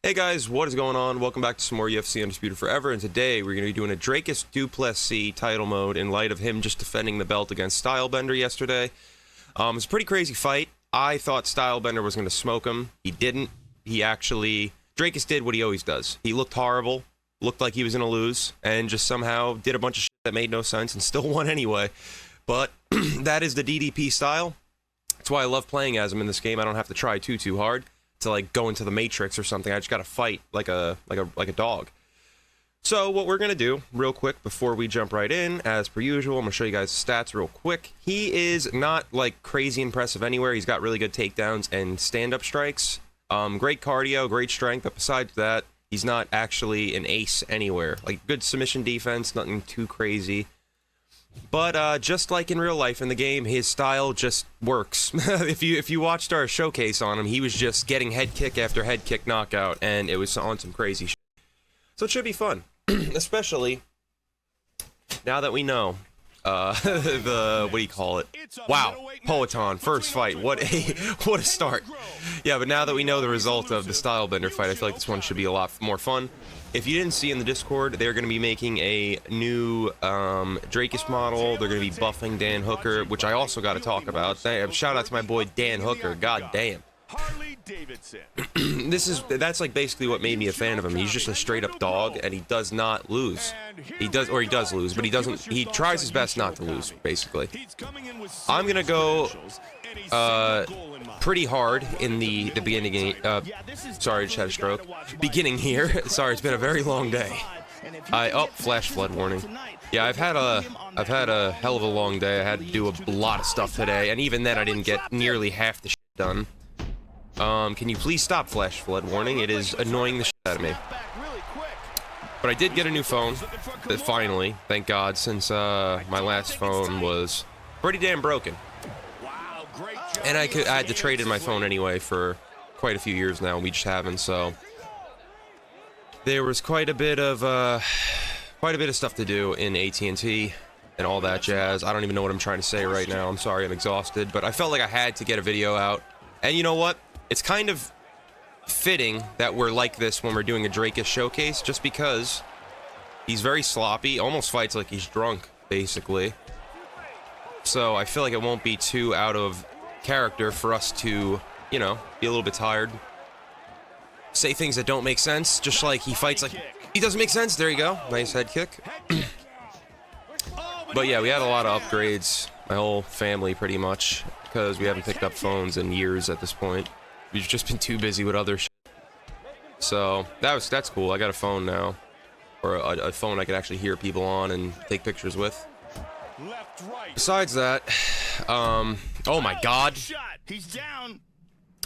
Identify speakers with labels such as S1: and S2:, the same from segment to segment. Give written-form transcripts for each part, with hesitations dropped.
S1: Hey guys, what is going on? Welcome back to some more UFC Undisputed Forever, and today we're going to be doing a Dricus Plessis title mode in light of him just defending the belt against Stylebender yesterday. It's a pretty crazy fight. I thought Stylebender was going to smoke him. He didn't. Dricus did what he always does. He looked horrible, looked like he was going to lose, and just somehow did a bunch of shit that made no sense and still won anyway. But that is the DDP style. That's why I love playing as him in this game. I don't have to try too hard to like go into the Matrix or something. I just gotta fight like a dog. So what we're gonna do real quick before we jump right in, as per usual, I'm gonna show you guys the stats real quick. He is not like crazy impressive anywhere. He's got really good takedowns and stand-up strikes. Great cardio, great strength, but besides that, he's not actually an ace anywhere. Like good submission defense, nothing too crazy. But just like in real life in the game, his style just works. If you watched our showcase on him, he was just getting head kick after head kick knockout, and it was on some crazy shit. So it should be fun, especially now that we know what do you call it? Wow, Poeton first fight. What a start. Yeah, but now that we know the result of the Stylebender fight, I feel like this one should be a lot more fun. If you didn't see in the Discord, they're going to be making a new Dricus model. They're going to be buffing Dan Hooker, which I also got to talk about. Shout out to my boy Dan Hooker. God damn. That's like basically what made me a fan of him. He's just a straight up dog, and he does not lose. He does lose, but he doesn't. He tries his best not to lose. Basically, I'm gonna go pretty hard in the beginning. Sorry, I just had a stroke. Beginning here. Sorry, it's been a very long day. Flash flood warning. Yeah, I've had a hell of a long day. I had to do a lot of stuff today, and even then I didn't get nearly half the shit done. Can you please stop flash flood warning? It is annoying the shit out of me. But I did get a new phone, finally, thank God, since my last phone was pretty damn broken. And I had to trade in my phone anyway for quite a few years now, and we just haven't, so there was quite a bit of stuff to do in AT&T and all that jazz. I don't even know what I'm trying to say right now. I'm sorry, I'm exhausted, but I felt like I had to get a video out. And you know what? It's kind of fitting that we're like this when we're doing a Dricus showcase, just because he's very sloppy, almost fights like he's drunk, basically. So I feel like it won't be too out of character for us to, you know, be a little bit tired. Say things that don't make sense, just like he fights like he doesn't make sense. There you go. Nice head kick. But yeah, we had a lot of upgrades, my whole family pretty much, because we haven't picked up phones in years at this point. We've just been too busy with other shit. So that's cool. I got a phone now, or a phone I could actually hear people on and take pictures with. Besides that, oh my God,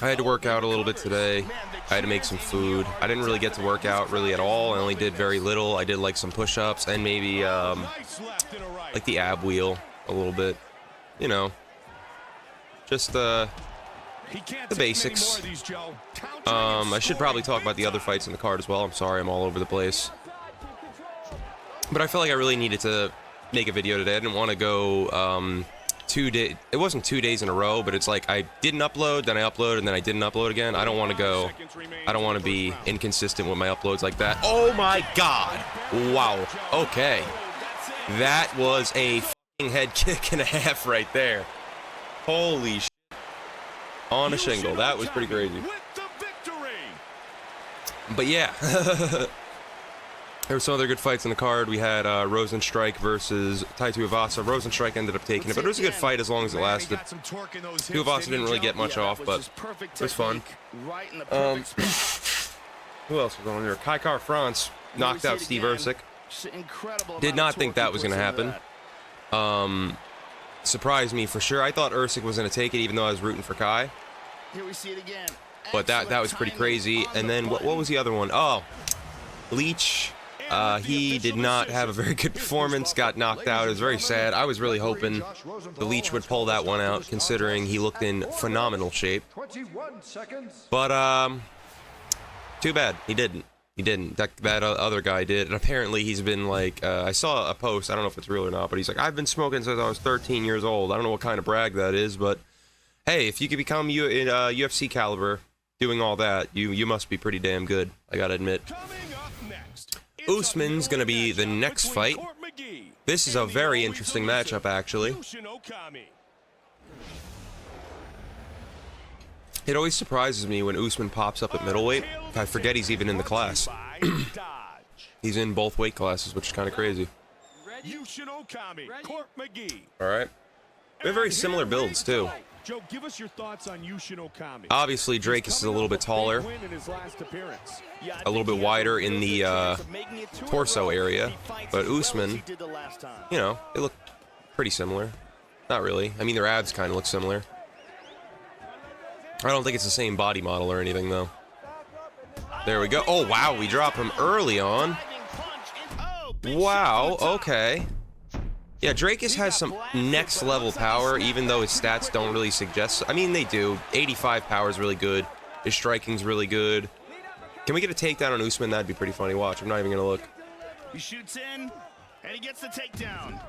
S1: I had to work out a little bit today. I had to make some food. I didn't really get to work out really at all. I only did very little. I did like some push-ups and maybe like the ab wheel a little bit. You know, just the basics. I should probably talk about the other fights in the card as well. I'm sorry, I'm all over the place. But I felt like I really needed to make a video today. I didn't want to go 2 days. It wasn't 2 days in a row, but it's like I didn't upload, then I uploaded, and then I didn't upload again. I don't want to be inconsistent with my uploads like that. Oh my God. Wow. Okay. That was a f***ing head kick and a half right there. Holy shit. On a shingle. That was pretty crazy. But yeah. There were some other good fights in the card. We had Rosenstrike versus Tai Tuivasa. Rosenstrike ended up taking it, but it was a good fight as long as it lasted. Tuivasa didn't really get much off, but it was fun. Who else was on here? Kaikar France knocked out Steve Ercik. Did not think that was going to happen. Surprised me for sure. I thought Ercik was going to take it, even though I was rooting for Kai. But that was pretty crazy. And then what was the other one? Oh, Leech. He did not have a very good performance. Got knocked out. It was very sad. I was really hoping the Leech would pull that one out, considering he looked in phenomenal shape. But too bad he didn't. He didn't. That other guy did. And apparently he's been like, I saw a post, I don't know if it's real or not, but he's like, I've been smoking since I was 13 years old. I don't know what kind of brag that is, but hey, if you could become UFC caliber, doing all that, you must be pretty damn good, I gotta admit. Usman's gonna be the next fight. This is a very interesting matchup, actually. It always surprises me when Usman pops up at middleweight. I forget he's even in the class. He's in both weight classes, which is kind of crazy. Alright. We have very similar builds, too.
S2: Joe, give us your thoughts on
S1: obviously, Dricus is a little bit taller, a little bit wider in the torso area, but Usman, you know, they look pretty similar. Not really. I mean, their abs kind of look similar. I don't think it's the same body model or anything, though. There we go. Oh, wow, we drop him early on. Wow, okay. Yeah, Dricus has some next level power, even though his stats don't really suggest. I mean, they do. 85 power is really good. His striking's really good. Can we get a takedown on Usman? That'd be pretty funny. Watch, I'm not even gonna look.
S3: He shoots in, and he gets the takedown.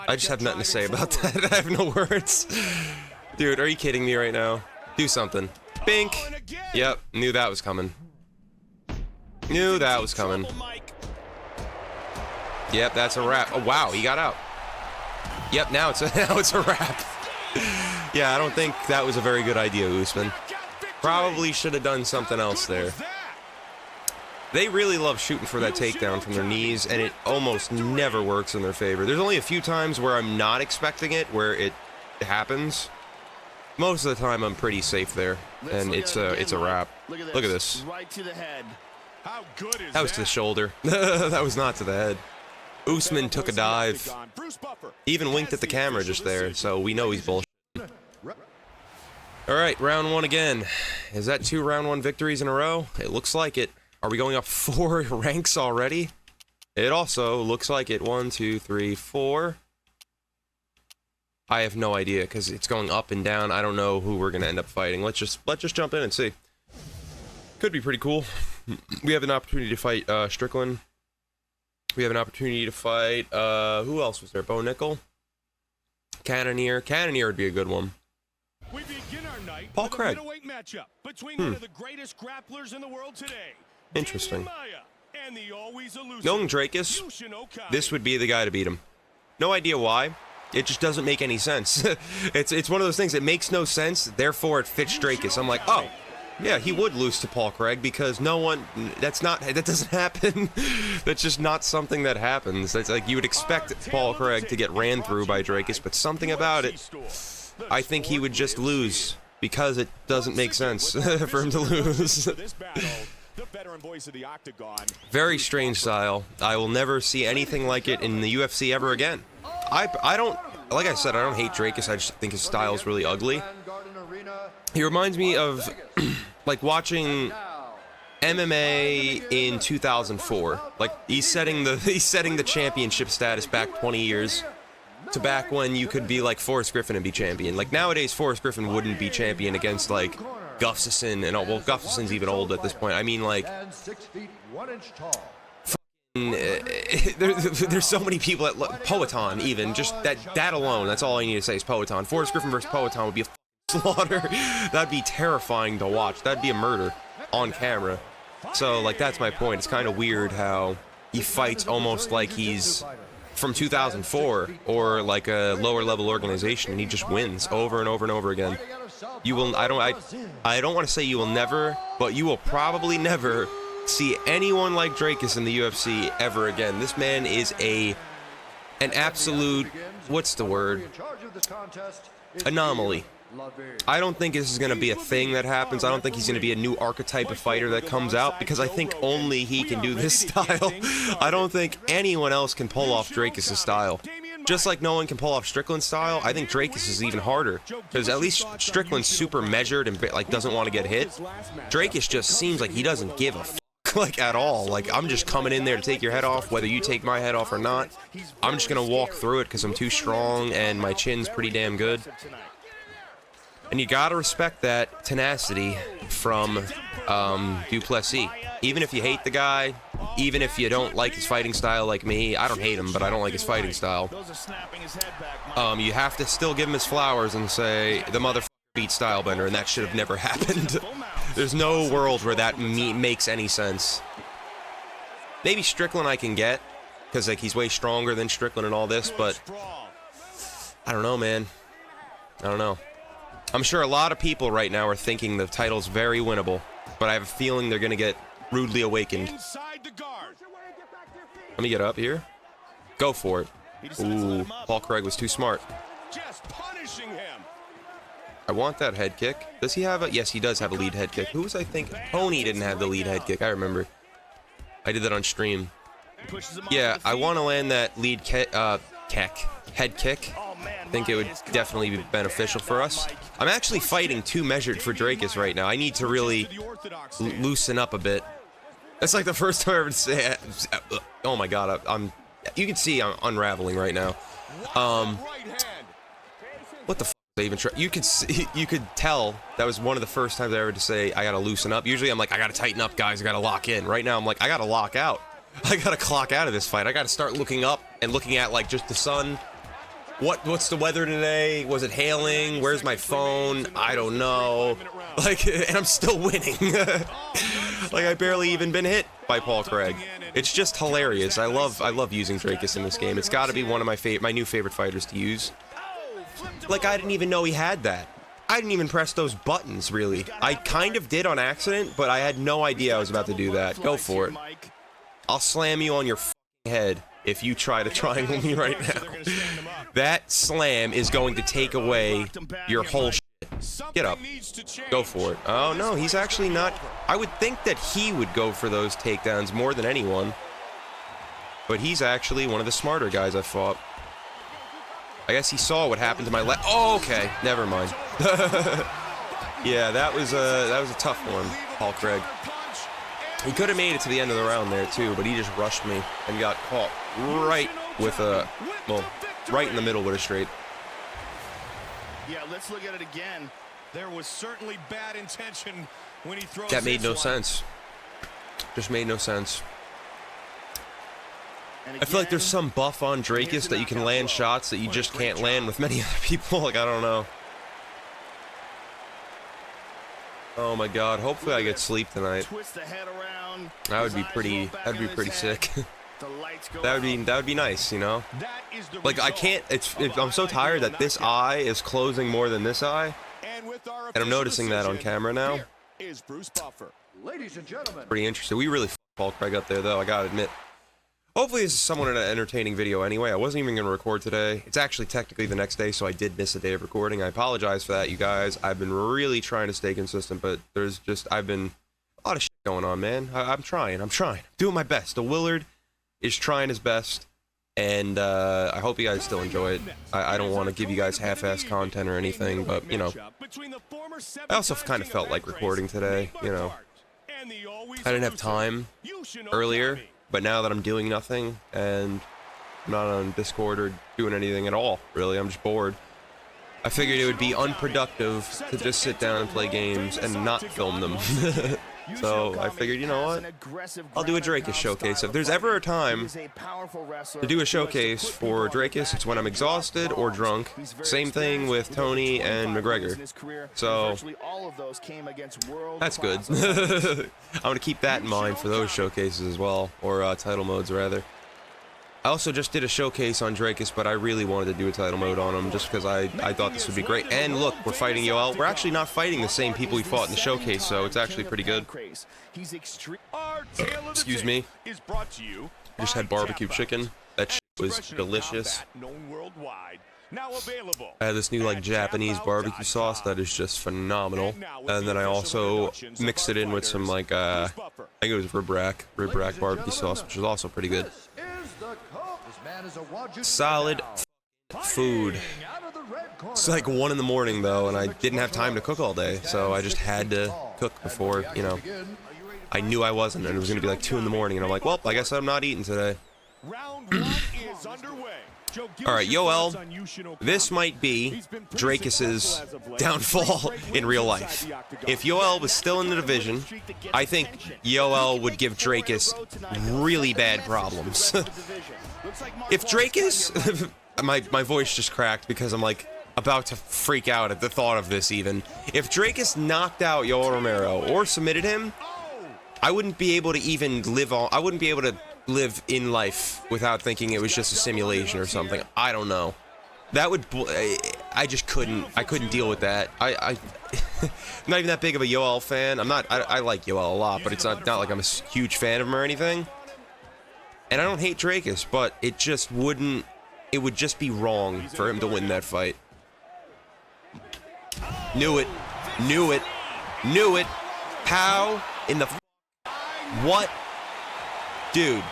S1: I just have nothing to say about that. I have no words. Dude, are you kidding me right now? Do something. Bink. Yep, knew that was coming. Knew that was coming. Yep, that's a wrap. Oh, wow, he got out. Yep, now it's a wrap. Yeah, I don't think that was a very good idea, Usman. Probably should have done something else there. They really love shooting for that takedown from their knees, and it almost never works in their favor. There's only a few times where I'm not expecting it, where it happens. Most of the time, I'm pretty safe there, and it's a wrap. Look at this. That was to the shoulder. That was not to the head. Usman took a dive. He even winked at the camera just there, so we know he's bullshit. Alright, round one again. Is that 2 round 1 victories in a row? It looks like it. Are we going up 4 ranks already? It also looks like it. 1, 2, 3, 4. I have no idea, because it's going up and down. I don't know who we're going to end up fighting. Let's just jump in and see. Could be pretty cool. We have an opportunity to fight Strickland. We have an opportunity to fight, who else was there? Bo Nickel? Cannonier. Cannonier would be a good one.
S2: We begin our night
S1: Paul Craig.
S2: Matchup between one of the greatest grapplers in the world today.
S1: Interesting.
S2: And the always elusive
S1: Knowing Dricus, this would be the guy to beat him. No idea why. It just doesn't make any sense. It's one of those things that makes no sense, therefore it fits Dricus. I'm like, oh, yeah, he would lose to Paul Craig because that doesn't happen. That's just not something that happens. It's like you would expect Paul Craig to get ran through by Dricus, but something about it, I think he would just lose because it doesn't make sense for him to lose. Very strange style. I will never see anything like it in the UFC ever again. I don't, like I said, I don't hate Dricus. I just think his style is really ugly. He reminds me of like watching MMA in 2004. Like he's setting the championship status back 20 years to back when you could be like Forrest Griffin and be champion. Like nowadays, Forrest Griffin wouldn't be champion against like Gustafsson and well, Gustafsson's even old at this point. I mean, like there's so many people at Poatan even just that alone. That's all I need to say is Poatan. Forrest Griffin versus Poatan would be a slaughter. That'd be terrifying to watch. That'd be a murder on camera. So like that's my point. It's kind of weird how he fights almost like he's from 2004 or like a lower level organization, and he just wins over and over and over again. You will I don't want to say you will never, but you will probably never see anyone like Dricus in the UFC ever again. This man is an absolute, what's the word? Anomaly. I don't think this is going to be a thing that happens. I don't think he's going to be a new archetype of fighter that comes out, because I think only he can do this style. I don't think anyone else can pull off Dricus' style. Just like no one can pull off Strickland's style, I think Dricus is even harder, because at least Strickland's super measured and like doesn't want to get hit. Dricus just seems like he doesn't give a like at all. Like, I'm just coming in there to take your head off, whether you take my head off or not. I'm just going to walk through it because I'm too strong and my chin's pretty damn good. And you gotta respect that tenacity from Du Plessis. Even if you hate the guy, even if you don't like his fighting style like me, I don't hate him, but I don't like his fighting style. you have to still give him his flowers and say the motherfucker beat Stylebender, and that should have never happened. There's no world where that makes any sense. Maybe Strickland I can get, because like he's way stronger than Strickland and all this, but I don't know, man. I don't know. I'm sure a lot of people right now are thinking the title's very winnable, but I have a feeling they're going to get rudely awakened. Let me get up here. Go for it. Ooh, Paul Craig was too smart.
S2: Just punishing him.
S1: I want that head kick. Does he have a... Yes, he does have a lead head kick. Who was I thinking? Tony didn't have the lead head kick. I remember. I did that on stream. Yeah, I want to land that lead head kick. I think it would definitely be beneficial for us. I'm actually fighting too measured for Dricus right now. I need to really loosen up a bit. That's like the first time I ever say it. Oh my god, you can see I'm unraveling right now. What the f I even try? You could tell that was one of the first times I ever to say I gotta loosen up. Usually I'm like, I gotta tighten up, guys. I gotta lock in. Right now I'm like, I gotta lock out. I gotta clock out of this fight. I gotta start looking up and looking at like just the sun. What's the weather today? Was it hailing? Where's my phone? I don't know. Like, and I'm still winning. Like I barely even been hit by Paul Craig. It's just hilarious. I love using Dricus in this game. It's got to be one of my new favorite fighters to use. Like I didn't even know he had that. I didn't even press those buttons really. I kind of did on accident, but I had no idea I was about to do that. Go for it. I'll slam you on your head if you try to triangle me right now. That slam is going to take away your whole shit. Get up. Go for it. Oh, no, he's actually not... I would think that he would go for those takedowns more than anyone. But he's actually one of the smarter guys I've fought. I guess he saw what happened to my left... Oh, okay. Never mind. Yeah, that was a tough one, Paul Craig. He could have made it to the end of the round there, too, but he just rushed me and got caught right with a... Well, right in the middle with a straight.
S3: Yeah, let's look at it again.
S2: There was certainly bad intention when he throws.
S1: That made no sense. Just made no sense. I feel like there's some buff on Dricus that you can land shots that you just can't land with many other people. Like, I don't know. Oh my god, hopefully I get sleep tonight. That would be pretty sick. That would be nice, you know? Like I can't I'm so tired that this eye is closing more than this eye. And I'm noticing that on camera now. Pretty interesting. We really f***ed Paul Craig up there though, I gotta admit. Hopefully this is somewhat an entertaining video anyway. I wasn't even going to record today. It's actually technically the next day, so I did miss a day of recording. I apologize for that, you guys. I've been really trying to stay consistent, but I've been a lot of shit going on, man. I'm trying. Doing my best. The Willard is trying his best, and I hope you guys still enjoy it. I don't want to give you guys half-assed content or anything, but, you know. I also kind of felt like recording today, you know. I didn't have time earlier. But now that I'm doing nothing, and I'm not on Discord or doing anything at all, really, I'm just bored, I figured it would be unproductive to just sit down and play games and not film them. So I figured, you know what, I'll do a Dricus showcase. If there's ever a time to do a showcase for Dricus, it's when I'm exhausted or drunk. Same thing with Tony and McGregor. So that's good. I'm going to keep that in mind for those showcases as well, or title modes rather. I also just did a showcase on Dricus, but I really wanted to do a title mode on him just because I thought this would be great. And look, we're fighting Yoel. We're actually not fighting the same people we fought in the showcase, so it's actually pretty good. Excuse me. I just had barbecue chicken. That shit was delicious. I had this new like Japanese barbecue sauce that is just phenomenal. And then I also mixed it in with some like I think it was rib rack barbecue sauce, which is also pretty good. Solid food. It's like 1 in the morning though, and I didn't have time to cook all day, so I just had to cook before, you know, I knew I wasn't, and it was gonna be like 2 in the morning, and I'm like, well, I guess I'm not eating today. Alright, Yoel, this might be Dricus's downfall in real life. If Yoel was still in the division, I think Yoel would give Dricus really bad problems. If Dricus... my voice just cracked because I'm like about to freak out at the thought of this even. If Dricus knocked out Yoel Romero or submitted him, I wouldn't be able to even live on. I wouldn't be able to live in life without thinking it was just a simulation or something. I don't know. That would. I just couldn't. I couldn't deal with that. I'm not even that big of a Yoel fan. I'm not. I like Yoel a lot, but it's not like I'm a huge fan of him or anything. And I don't hate Dricus, but it just wouldn't. It would just be wrong for him to win that fight. Knew it. Knew it. Knew it. How in the what? Dude.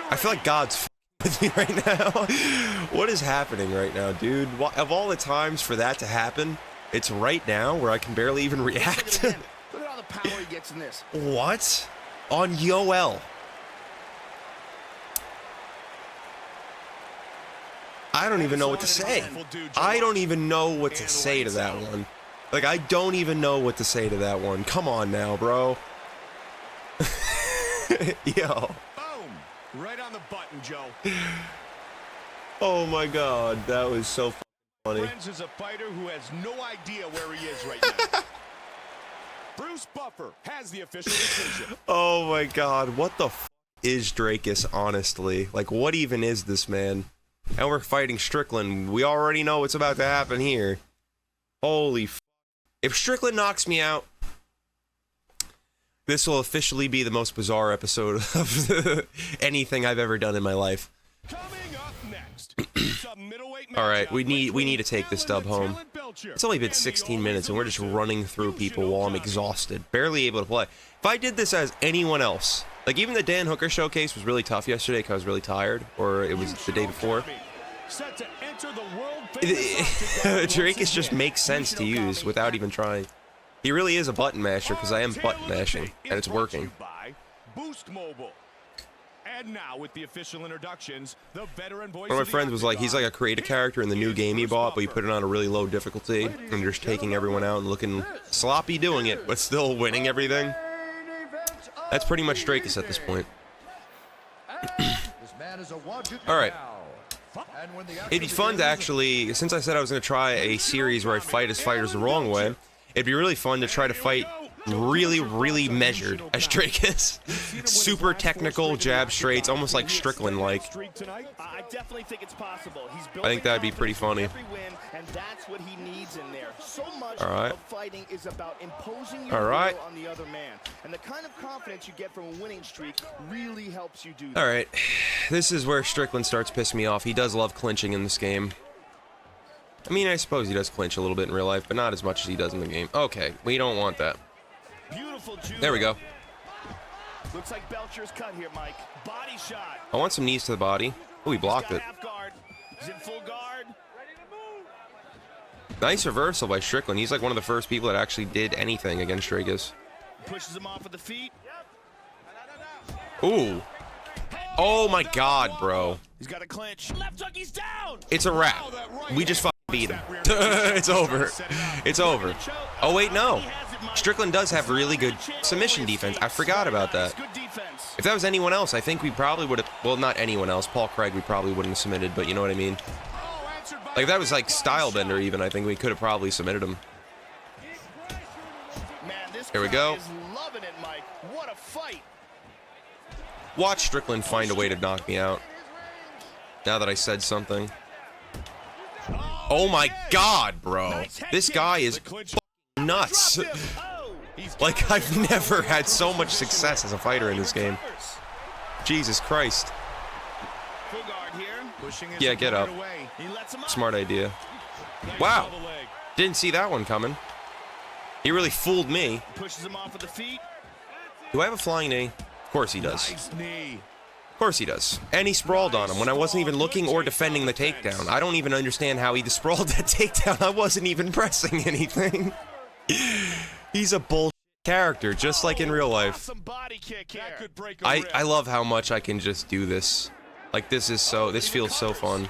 S1: I feel like God's with me right now. What is happening right now, dude? Of all the times for that to happen, it's right now where I can barely even react.
S3: Look at all the power he gets in this.
S1: What? On Yoel. I don't even know what to say. I don't even know what to say to that one. Like, I don't even know what to say to that one. Come on now, bro. Yo.
S2: Boom. Right on the button, Joe.
S1: Oh my God, that was so funny.
S2: Friends is a fighter who has no idea where he is right now. Bruce Buffer has the official decision.
S1: Oh my God, what the f is Dricus, honestly? Like, what even is this man? And we're fighting Strickland. We already know what's about to happen here. Holy f. If Strickland knocks me out, this will officially be the most bizarre episode of anything I've ever done in my life.
S2: Coming up next.
S1: All right, we need to take this dub home. It's only been 16 minutes and we're just running through people while I'm exhausted, barely able to play. If I did this as anyone else, like even the Dan Hooker showcase was really tough yesterday because I was really tired, or it was the day before. Dricus just makes sense to use without even trying. He really is a button masher because I am button mashing and it's working.
S2: Boost Mobile. And now with the official introductions, the veteran voice.
S1: One of my friends was like, he's like a creative character in the new game he bought, but he put it on a really low difficulty and just taking everyone out and looking sloppy doing it, but still winning everything. That's pretty much Dricus at this point. All right. It'd be fun to actually, since I said I was going to try a series where I fight as fighters the wrong way, it'd be really fun to try to fight really measured as Dricus. Super technical jab straights, almost like Strickland-like.
S3: I definitely think it's possible.
S1: I think that'd be pretty funny.
S3: And that's what he needs in there. So much
S1: of
S3: fighting is about imposing your will on the other man. And the kind of confidence you get from a winning streak really helps you do that.
S1: All right. This is where Strickland starts pissing me off. He does love clinching in this game. I mean, I suppose he does clinch a little bit in real life, but not as much as he does in the game. Okay, we don't want that. There we go.
S3: Looks like Belcher's cut here, Mike. Body shot.
S1: I want some knees to the body. Oh, he blocked it.
S3: He's in full guard.
S1: Nice reversal by Strickland. He's like one of the first people that actually did anything against Dricus.
S3: Pushes him off with the feet.
S1: Ooh. Oh my God, bro.
S3: He's got a clinch. Left hook, he's down.
S1: It's a wrap. We just fucking beat him. It's over. It's over. Oh wait, no. Strickland does have really good submission defense. I forgot about that. If that was anyone else, I think we probably would have. Well, not anyone else. Paul Craig, we probably wouldn't have submitted, but you know what I mean. Like if that was like Stylebender, even I think we could have probably submitted him. Here we go.
S3: What a fight.
S1: Watch Strickland find a way to knock me out. Now that I said something. Oh my God, bro. This guy is nuts. Like, I've never had so much success as a fighter in this game. Jesus Christ. Yeah, get up. Smart idea. Wow. Didn't see that one coming. He really fooled me. Do I have a flying knee? Of course he does. Of course he does. And he sprawled on him when I wasn't even looking or defending the takedown. I don't even understand how he sprawled that takedown. I wasn't even pressing anything. He's a bullshit character, just like in real life. I love how much I can just do this. Like, this feels so fun.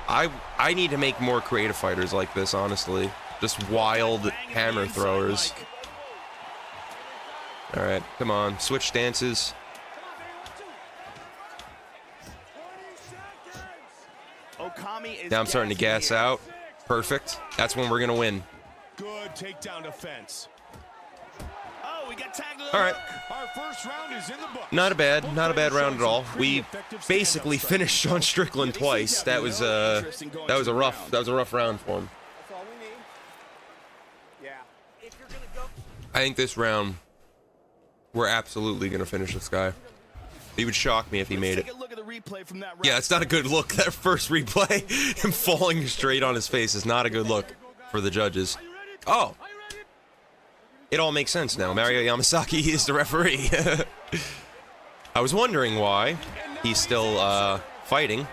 S1: I need to make more creative fighters like this, honestly. Just wild hammer throwers. All right, come on, switch stances.
S3: Okami is
S1: Now I'm starting to gas
S3: gassing
S1: out. Perfect. That's when we're going to win.
S2: Good takedown defense.
S3: Oh, we got tagged.
S1: All right.
S2: Our first round is in the book.
S1: Not a bad round at all. We basically finished Sean Strickland twice. That was a rough round for him.
S3: That's all we need. Yeah. If you're gonna go.
S1: I think this round we're absolutely going to finish this guy. He would shock me if he made it.
S3: Take a look at the replay from that round.
S1: Yeah, it's not a good look. That first replay, him falling straight on his face, is not a good look for the judges. Oh. It all makes sense now. Mario Yamasaki is the referee. I was wondering why he's still fighting.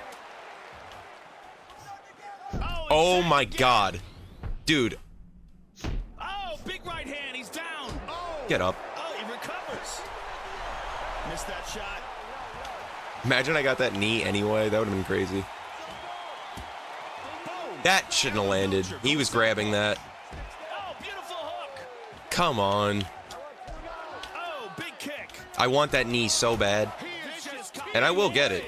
S1: Oh my god. Dude.
S3: Oh, big right hand. He's down. Oh.
S1: Get up.
S3: Oh, he recovers. Missed that shot.
S1: Imagine I got that knee anyway. That would have been crazy. That shouldn't have landed. He was grabbing that.
S3: Oh, beautiful hook.
S1: Come on.
S3: Oh, big kick.
S1: I want that knee so bad. And I will get it.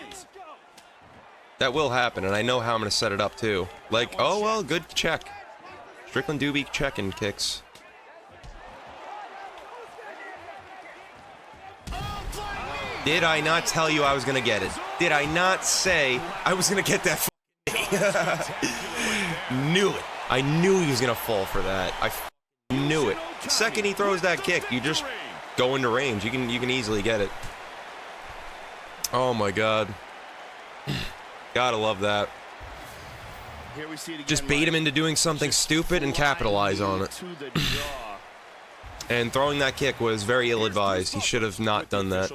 S1: That will happen, and I know how I'm going to set it up, too. Like, oh, well, good check. Strickland do be checking kicks. Did I not tell you I was going to get it? Did I not say I was going to get that? Knew it. I knew he was going to fall for that. I knew it. The second he throws that kick, you just go into range. You can easily get it. Oh, my God. Gotta love that.
S3: Here we see it again,
S1: Just bait him into doing something stupid and capitalize on it. And throwing that kick was very ill-advised. He should have not done that.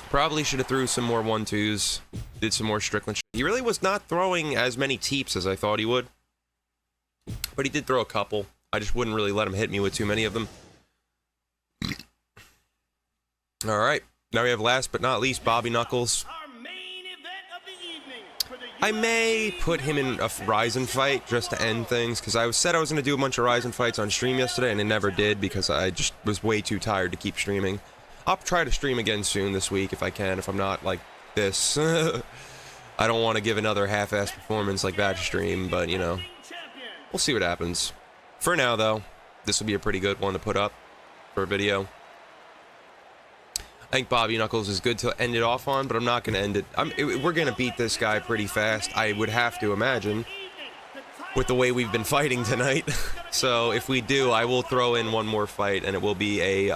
S1: Probably should have threw some more 1-2s. Did some more Strickland. He really was not throwing as many teeps as I thought he would. But he did throw a couple. I just wouldn't really let him hit me with too many of them. Alright. Now we have last but not least Bobby Knuckles. I may put him in a Ryzen fight just to end things, because I said I was going to do a bunch of Ryzen fights on stream yesterday, and I never did because I just was way too tired to keep streaming. I'll try to stream again soon this week if I can, if I'm not like this. I don't want to give another half-ass performance like that stream, but, you know, we'll see what happens. For now, though, this will be a pretty good one to put up for a video. I think Bobby Knuckles is good to end it off on, but I'm not going to end it. We're going to beat this guy pretty fast, I would have to imagine, with the way we've been fighting tonight. So if we do, I will throw in one more fight, and it will be a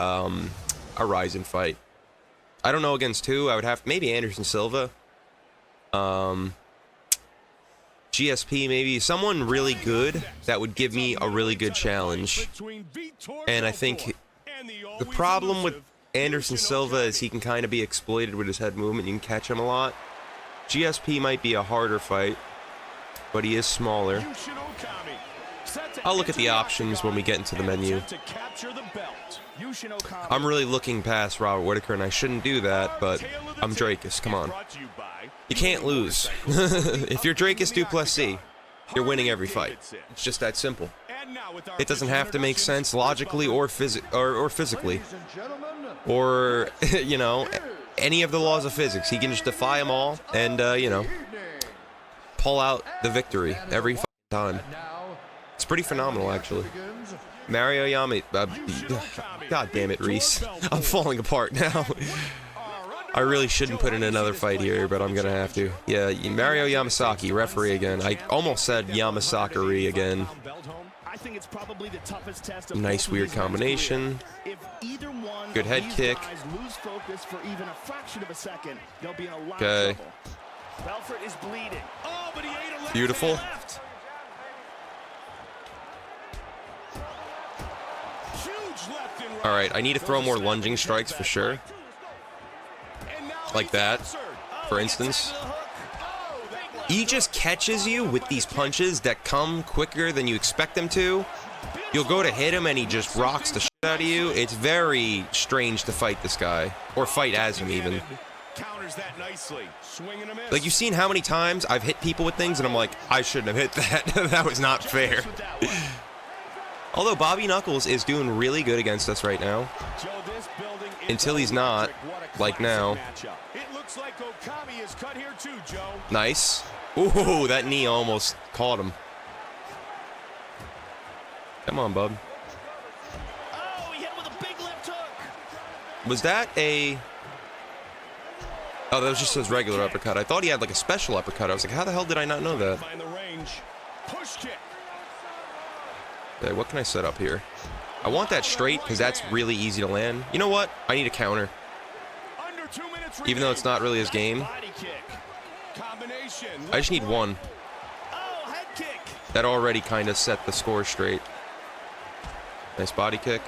S1: Ryzen fight. I don't know against who. I would have maybe Anderson Silva. GSP maybe. Someone really good that would give me a really good challenge. And I think the problem with Anderson Silva is he can kind of be exploited with his head movement. You can catch him a lot. GSP might be a harder fight, but he is smaller. I'll look at the options when we get into the menu. I'm really looking past Robert Whitaker, and I shouldn't do that, but I'm Dricus. Come on. You can't lose. If you're Dricus du Plessis, you're winning every fight. It's just that simple. It doesn't have to make sense logically or physically. Or, you know, any of the laws of physics. He can just defy them all and, you know, pull out the victory every time. It's pretty phenomenal, actually. Mario Yami... God damn it, Reese. I'm falling apart now. I really shouldn't put in another fight here, but I'm going to have to. Yeah, Mario Yamasaki, referee again. I almost said Yamasakari again. Nice weird combination. Good head kick. Okay. Beautiful. All right, I need to throw more lunging strikes for sure. Like that, for instance. He just catches you with these punches that come quicker than you expect them to. You'll go to hit him and he just rocks the shit out of you. It's very strange to fight this guy. Or fight as him, even. Like, you've seen how many times I've hit people with things and I'm like, I shouldn't have hit that. That was not fair. Although Bobby Knuckles is doing really good against us right now. Until he's not, like now. Nice. Ooh, that knee almost caught him. Come on, bub.
S3: Oh, he hit with a big left hook.
S1: Was that a... Oh, that was just his regular uppercut. I thought he had like a special uppercut. I was like, how the hell did I not know that?
S2: Find the range. Push kick.
S1: Okay, what can I set up here? I want that straight because that's really easy to land. You know what? I need a counter.
S2: Under 2 minutes
S1: Even though it's not really his game.
S3: Body kick.
S2: Combination.
S1: I just need one.
S3: Oh, head kick.
S1: That already kind of set the score straight. Nice body kick.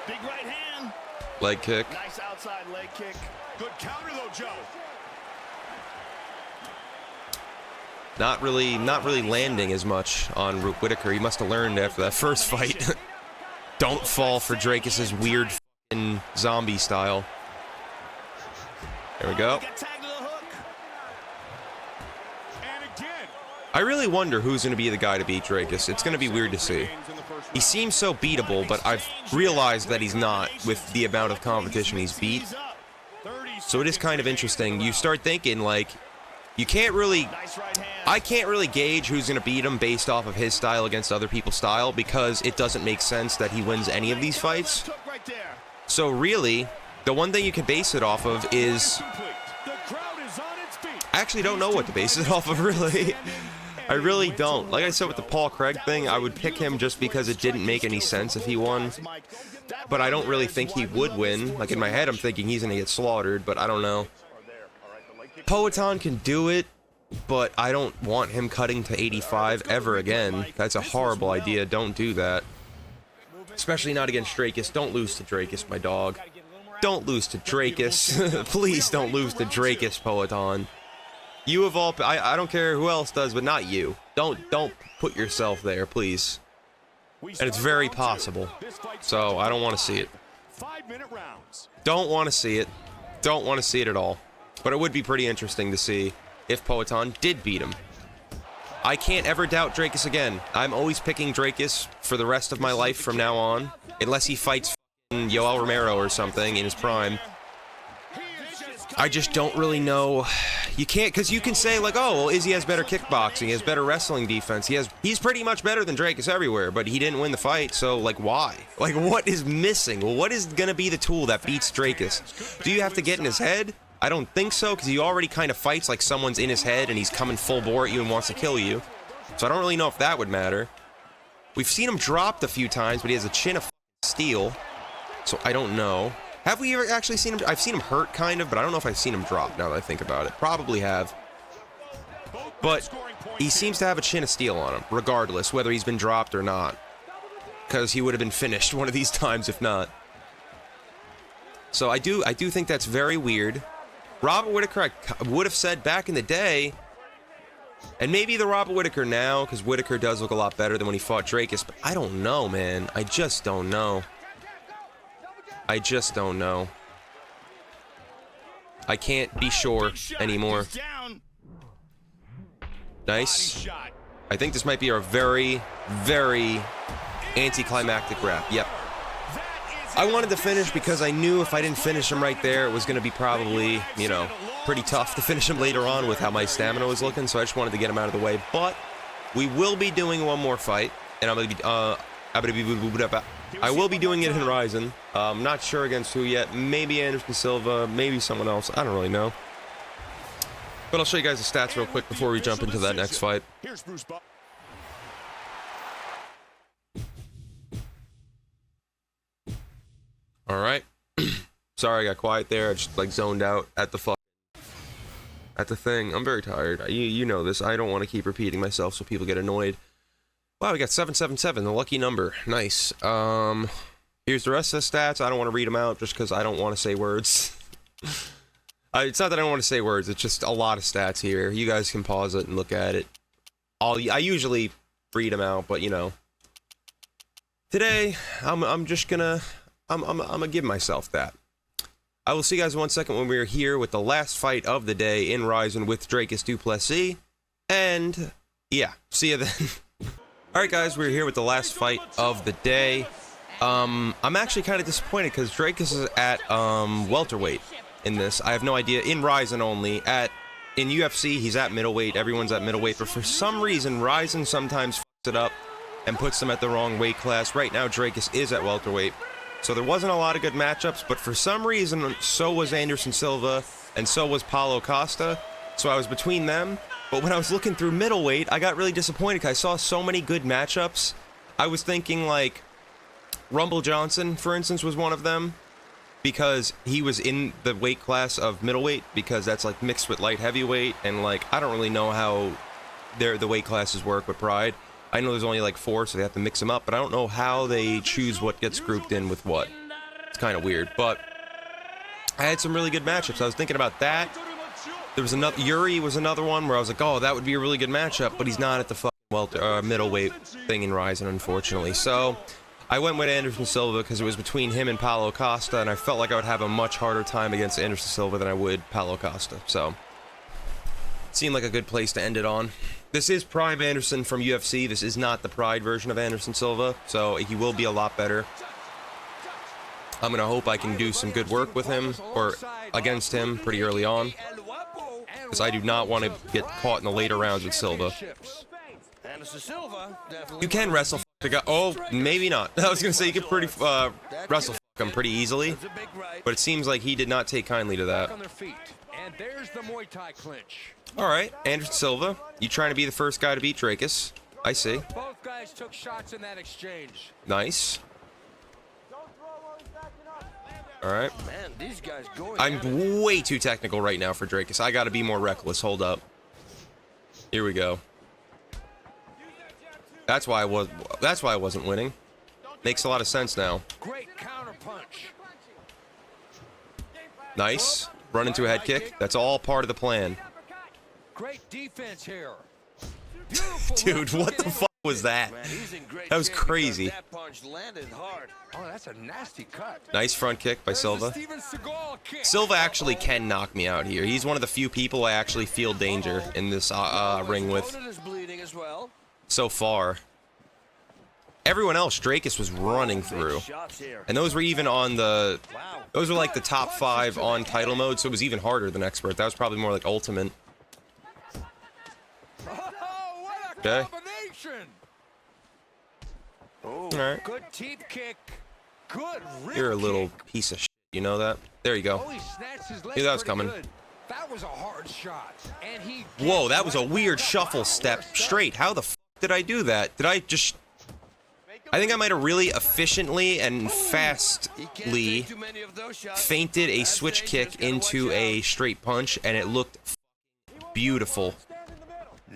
S3: Big right hand.
S1: Leg kick.
S3: Nice outside leg kick.
S2: Good counter though, Joe.
S1: Not really landing as much on Whitaker. He must have learned after that first fight. Don't fall for Dricus's weird f***ing zombie style. There we go.
S3: Got tagged to the hook.
S2: And again.
S1: I really wonder who's going to be the guy to beat Dricus. It's going to be weird to see. He seems so beatable, but I've realized that he's not with the amount of competition he's beat. So it is kind of interesting. You start thinking, like, you can't really... I can't really gauge who's going to beat him based off of his style against other people's style because it doesn't make sense that he wins any of these fights. So really, the one thing you can base it off of is... I actually don't know what to base it off of, really. I really don't. Like I said with the Paul Craig thing, I would pick him just because it didn't make any sense if he won. But I don't really think he would win. Like in my head, I'm thinking he's going to get slaughtered, but I don't know. Poatan can do it, but I don't want him cutting to 85 ever again. That's a horrible idea. Don't do that. Especially not against Dricus. Don't lose to Dricus, my dog. Don't lose to Dricus. Please don't lose to Dricus, Poatan. You of all... I don't care who else does, but not you. Don't put yourself there, please. And it's very possible. So, I don't want to see it.
S2: 5-minute rounds.
S1: Don't want to see it. Don't want to see it at all. But it would be pretty interesting to see if Poatan did beat him. I can't ever doubt Dricus again. I'm always picking Dricus for the rest of my life from now on. Unless he fights Yoel Romero or something in his prime. I just don't really know. You can't, because you can say, like, oh, well, Izzy has better kickboxing, he has better wrestling defense, he's pretty much better than Dricus everywhere, but he didn't win the fight, so, like, why? Like, what is missing? Well, what is gonna be the tool that beats Dricus? Do you have to get in his head? I don't think so, because he already kind of fights like someone's in his head and he's coming full bore at you and wants to kill you. So I don't really know if that would matter. We've seen him dropped a few times, but he has a chin of steel, so I don't know. Have we ever actually seen him? I've seen him hurt, kind of, but I don't know if I've seen him drop now that I think about it. Probably have. But he seems to have a chin of steel on him, regardless, whether he's been dropped or not. Because he would have been finished one of these times, if not. So I do think that's very weird. Robert Whitaker, I would have said back in the day, and maybe the Robert Whitaker now, because Whitaker does look a lot better than when he fought Dricus, but I don't know, man. I just don't know. I just don't know. I can't be sure anymore. Nice. I think this might be our very, very anticlimactic wrap. Yep. I wanted to finish because I knew if I didn't finish him right there, it was going to be probably, you know, pretty tough to finish him later on with how my stamina was looking, so I just wanted to get him out of the way. But we will be doing one more fight, and I will be doing it in Ryzen. I'm not sure against who yet. Maybe Anderson Silva, maybe someone else. I don't really know. But I'll show you guys the stats real quick before we jump into that next fight.
S2: Here's Bruce Buffer.
S1: All right. Sorry, I got quiet there. I just like zoned out at the thing. I'm very tired. You know this. I don't want to keep repeating myself so people get annoyed. Wow, we got 777, the lucky number. Nice. Here's the rest of the stats. I don't want to read them out just because I don't want to say words. It's not that I don't want to say words. It's just a lot of stats here. You guys can pause it and look at it. I usually read them out, but you know. Today, I'm just gonna I'm gonna give myself that. I will see you guys in 1 second when we're here with the last fight of the day in Ryzen with Dricus du Plessis. And yeah, see you then. Alright guys, we're here with the last fight of the day. I'm actually kind of disappointed because Dricus is at welterweight in this. I have no idea. In Ryzen only at in UFC, he's at middleweight. Everyone's at middleweight. But for some reason, Ryzen sometimes fucks it up and puts them at the wrong weight class. Right now, Dricus is at welterweight. So there wasn't a lot of good matchups. But for some reason, so was Anderson Silva and so was Paulo Costa. So I was between them. But when I was looking through middleweight, I got really disappointed because I saw so many good matchups. I was thinking, like, Rumble Johnson, for instance, was one of them. Because he was in the weight class of middleweight, because that's like mixed with light heavyweight, and like I don't really know how the weight classes work with Pride. I know there's only like 4, so they have to mix them up, but I don't know how they choose what gets grouped in with what. It's kind of weird, but I had some really good matchups. I was thinking about that. There was another, Yuri was another one where I was like, oh, that would be a really good matchup, but he's not at the fucking middleweight thing in Ryzen, unfortunately. So I went with Anderson Silva because it was between him and Paulo Costa, and I felt like I would have a much harder time against Anderson Silva than I would Paulo Costa. So it seemed like a good place to end it on. This is Prime Anderson from UFC. This is not the Pride version of Anderson Silva, so he will be a lot better. I'm going to hope I can do some good work with him, or against him, pretty early on, because I do not want to get caught in the later rounds with Silva. You can wrestle the guy. Oh, maybe not. I was gonna say you could wrestle him pretty easily, but it seems like he did not take kindly to that. All right, Anderson Silva, you trying to be the first guy to beat Dricus? I see.
S4: Both guys took shots in that exchange.
S1: Nice. All right.
S3: Man, these guys going
S1: I'm way too technical right now for Dricus. I got to be more reckless. Hold up. Here we go. That's why I wasn't winning. Makes a lot of sense now.
S4: Great counter punch.
S1: Nice. Run into a head kick. That's all part of the plan.
S4: Great defense here.
S1: Dude, what the fuck was that? That was crazy.
S3: That punch landed hard.
S4: Oh, that's a nasty cut.
S1: Nice front kick by Silva. Silva actually can knock me out here. He's one of the few people I actually feel danger in this ring with so far. Everyone else, Dricus was running through. And those were even on the... Those were like the top 5 on title mode, so it was even harder than Expert. That was probably more like Ultimate. Okay. Alright.
S4: Good teeth kick. Good rib
S1: You're a little
S4: kick.
S1: piece of shit, you know that? There you go.
S4: Oh, he snatched his leg
S1: Knew that was
S4: pretty
S1: coming.
S4: good. That was a hard shot. And he
S1: Whoa, that was a weird shuffle step straight. How the f did I do that? Did I just... I think I might have really efficiently and fastly feinted a switch kick into a straight punch, and it looked beautiful.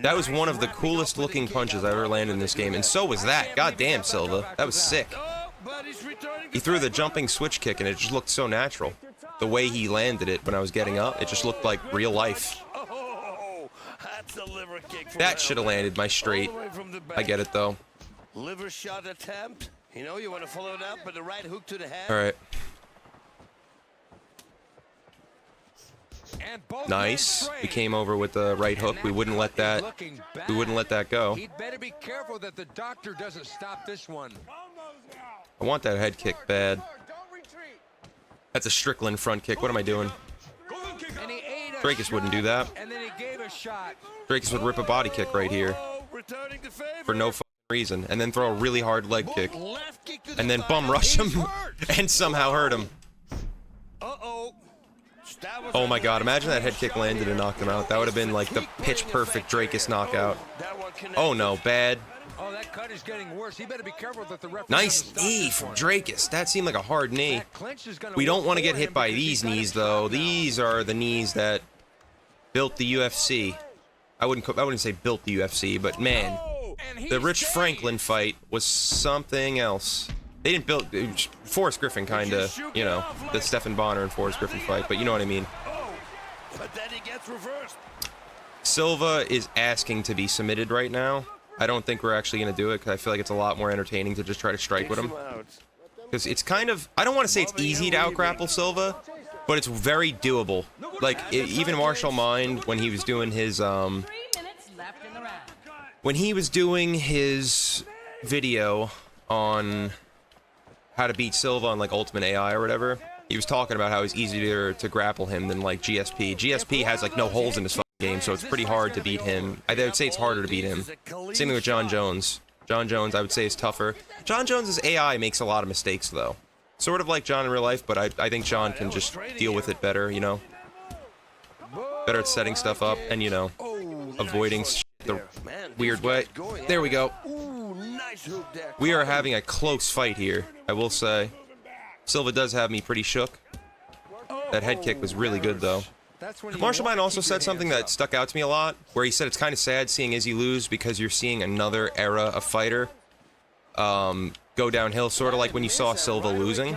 S1: That was one of the coolest looking punches I ever landed in this game, and so was that. God damn, Silva. That was sick. He threw the jumping switch kick, and it just looked so natural. The way he landed it when I was getting up, it just looked like real life. That should have landed my straight. I get it, though.
S3: Liver shot attempt. You know, you want to follow it up with the right hook to the head.
S1: All right.
S4: And both
S1: Nice.
S4: men
S1: We came over with the right hook. We wouldn't let that. We wouldn't let that go.
S4: He'd better be careful that the doctor doesn't stop this one.
S1: I want that head kick bad. That's a Strickland front kick. What am I doing?
S4: And he ate a
S1: Dricus wouldn't do that.
S4: And then he gave a shot.
S1: Dricus would rip a body kick right here for no fucking reason, and then throw a really hard leg kick, and then bum rush him and somehow hurt him. Oh my god, imagine that head kick landed and knocked him out. That would have been like the pitch perfect Dricus knockout. Oh no, bad.
S4: Oh, that cut is getting worse. He better be careful that the referee
S1: Nice
S4: doesn't stop
S1: knee
S4: this
S1: from
S4: one.
S1: Dricus. That seemed like a hard knee.
S4: That clinch is gonna
S1: We don't
S4: work
S1: want to
S4: for
S1: get hit
S4: him
S1: by
S4: because
S1: these
S4: he's got him
S1: knees though.
S4: stopped now.
S1: These are the knees that built the UFC. I wouldn't say built the UFC, but man, the Rich Franklin fight was something else. They didn't build Forrest Griffin, kind of, you know, the Stephen Bonner and Forrest Griffin fight, but you know what I mean.
S3: But then he gets reversed.
S1: Silva is asking to be submitted right now. I don't think we're actually going to do it because I feel like it's a lot more entertaining to just try to strike with him. Because it's kind of, I don't want to say it's easy to out-grapple Silva, but it's very doable. Like, even Marshall Mind, when he was doing his, video on how to beat Silva on, like, Ultimate AI or whatever, he was talking about how it's easier to grapple him than, like, GSP. GSP has, like, no holes in his game, so it's pretty hard to beat him. I would say it's harder to beat him. Same thing with John Jones. John Jones, I would say, is tougher. John Jones's AI makes a lot of mistakes, though. Sort of like John in real life, but I think John can just deal with it better, you know? Better at setting stuff up and, you know, avoiding the weird way. There we go. We are having a close fight here, I will say. Silva does have me pretty shook. That head kick was really good, though. Marshall Mine also said something that stuck out to me a lot, where he said it's kind of sad seeing Izzy lose because you're seeing another era of fighter go downhill, sort of like when you saw Silva losing.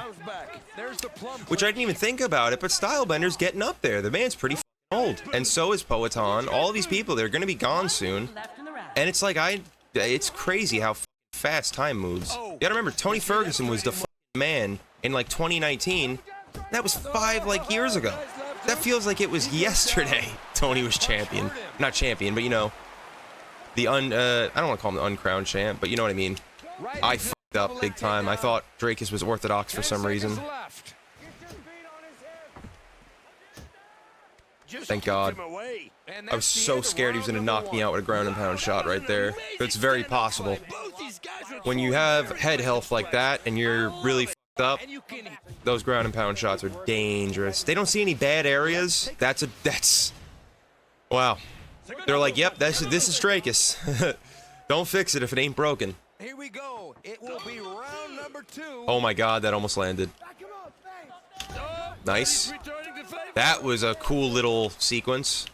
S1: Which I didn't even think about it, but Stylebender's getting up there. The man's pretty old, and so is Poetan. All these people, they're going to be gone soon. And it's like, it's crazy how fast time moves. You gotta remember, Tony Ferguson was the man in like 2019. That was 5 like years ago. That feels like it was yesterday Tony was champion. Not champion, but you know, the I don't want to call him the uncrowned champ, but you know what I mean. I fucked up big time. I thought Dricus was orthodox for some reason. Thank God. I was so scared he was going to knock me out with a ground and pound shot right there. But it's very possible. When you have head health like that and you're really fucked up, those ground and pound shots are dangerous. They don't see any bad areas. That's wow. They're like, yep, this is Dricus. Don't fix it if it ain't broken.
S4: Here we go. It will be round number 2.
S1: Oh my God, that almost landed. Nice. That was a cool little sequence.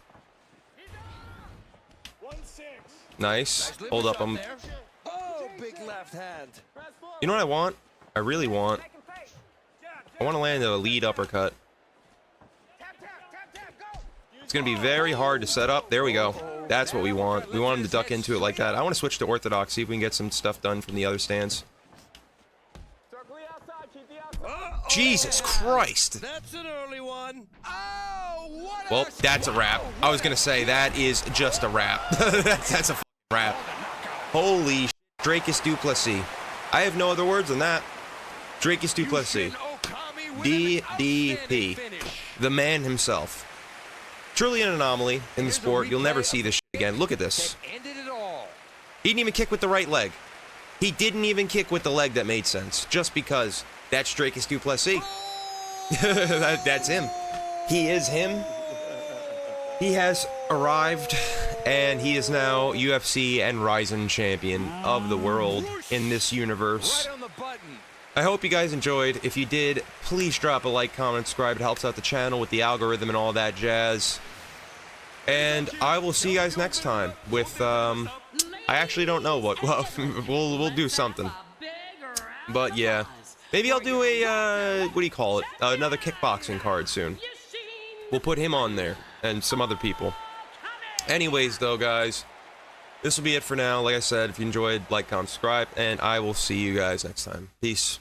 S1: Nice. Hold up, I'm...
S4: Oh, big left hand.
S1: You know what I want? I really want... I want to land a lead uppercut. It's going to be very hard to set up. There we go. That's what we want. We want him to duck into it like that. I want to switch to orthodox, see if we can get some stuff done from the other stance. Jesus Christ!
S4: That's an early one. Oh, what
S1: Well, that's a wrap. I was gonna say, that is just a wrap. that's a f***ing wrap. Holy Dricus Duplessis. I have no other words than that. Dricus Duplessis. DDP. The man himself. Truly an anomaly in the sport. You'll never see this shit again. Look at this. He didn't even kick with the right leg. He didn't even kick with the leg that made sense. Just because that's Dricus Duplessis. That's him. He is him. He has arrived, and he is now UFC and Ryzen champion of the world in this universe. I hope you guys enjoyed. If you did, please drop a like, comment, subscribe. It helps out the channel with the algorithm and all that jazz. And I will see you guys next time with, I actually don't know what. Well, we'll do something. But yeah. Maybe I'll do a, what do you call it? Another kickboxing card soon. We'll put him on there, and some other people. Anyways, though, guys, this will be it for now. Like I said, if you enjoyed, like, comment, subscribe, and I will see you guys next time. Peace.